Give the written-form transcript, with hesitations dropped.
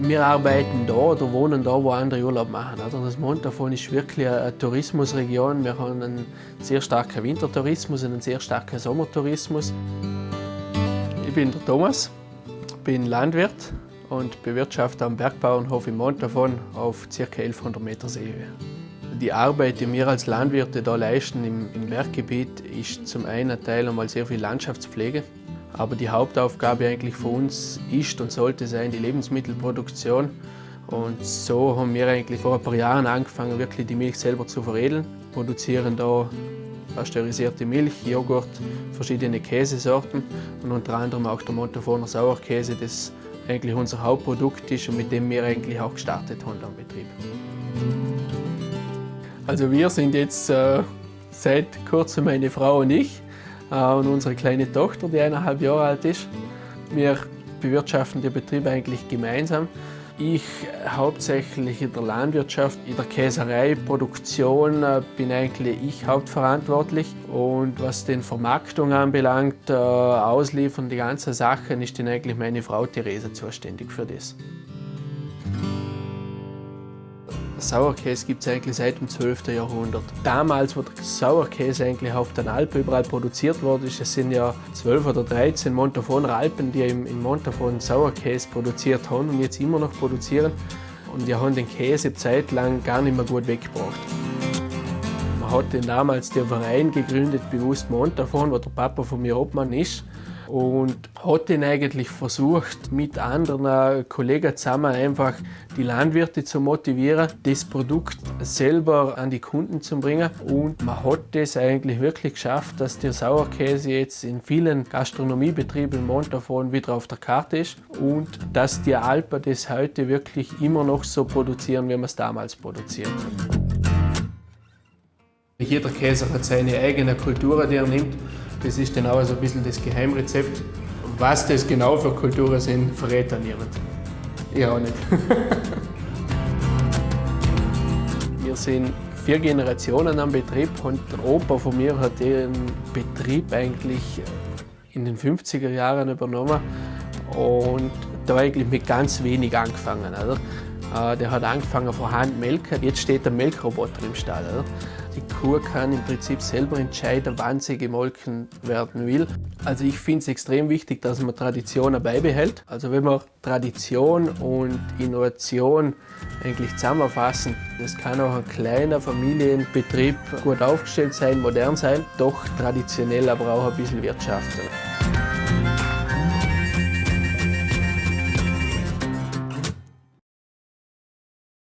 Wir arbeiten da oder wohnen da, wo andere Urlaub machen. Das Montafon ist wirklich eine Tourismusregion. Wir haben einen sehr starken Wintertourismus und einen sehr starken Sommertourismus. Ich bin der Thomas, bin Landwirt und bewirtschafte am Bergbauernhof im Montafon auf ca. 1100 Meter Seehöhe. Die Arbeit, die wir als Landwirte da leisten im Berggebiet, ist zum einen Teil einmal sehr viel Landschaftspflege. Aber die Hauptaufgabe eigentlich für uns ist und sollte sein die Lebensmittelproduktion. Und so haben wir eigentlich vor ein paar Jahren angefangen, wirklich die Milch selber zu veredeln. Wir produzieren da pasteurisierte Milch, Joghurt, verschiedene Käsesorten und unter anderem auch der Montafoner Sauerkäse, das eigentlich unser Hauptprodukt ist und mit dem wir eigentlich auch gestartet haben am Betrieb. Also wir sind jetzt seit kurzem meine Frau und ich. Und unsere kleine Tochter, die 1,5 Jahre alt ist. Wir bewirtschaften den Betrieb eigentlich gemeinsam. Ich hauptsächlich in der Landwirtschaft, in der Käserei, Produktion bin eigentlich ich hauptverantwortlich. Und was den Vermarktung anbelangt, Ausliefern, die ganzen Sachen, ist dann eigentlich meine Frau Theresa zuständig für das. Sauerkäse gibt es eigentlich seit dem 12. Jahrhundert. Damals, wo der Sauerkäse eigentlich auf den Alpen überall produziert wurde, es sind ja 12 oder 13 Montafoner Alpen, die im Montafon Sauerkäse produziert haben und jetzt immer noch produzieren. Und die haben den Käse zeitlang gar nicht mehr gut weggebracht. Man hat damals den Verein gegründet, bewusst Montafon, wo der Papa von mir Obmann ist. Und hat ihn eigentlich versucht, mit anderen Kollegen zusammen einfach die Landwirte zu motivieren, das Produkt selber an die Kunden zu bringen. Und man hat das eigentlich wirklich geschafft, dass der Sauerkäse jetzt in vielen Gastronomiebetrieben in Montafon wieder auf der Karte ist und dass die Alpen das heute wirklich immer noch so produzieren, wie man es damals produziert hat. Jeder Käser hat seine eigene Kultur, die er nimmt. Das ist dann auch so ein bisschen das Geheimrezept. Was das genau für Kulturen sind, verrät er niemand. Ich auch nicht. Wir sind 4 Generationen am Betrieb und der Opa von mir hat den Betrieb eigentlich in den 50er Jahren übernommen und da eigentlich mit ganz wenig angefangen. Oder? Der hat angefangen von Hand melken, jetzt steht der Melkroboter im Stall. Oder? Die Kuh kann im Prinzip selber entscheiden, wann sie gemolken werden will. Also ich finde es extrem wichtig, dass man Traditionen beibehält. Also wenn wir Tradition und Innovation eigentlich zusammenfassen, das kann auch ein kleiner Familienbetrieb gut aufgestellt sein, modern sein, doch traditionell aber auch ein bisschen wirtschaften.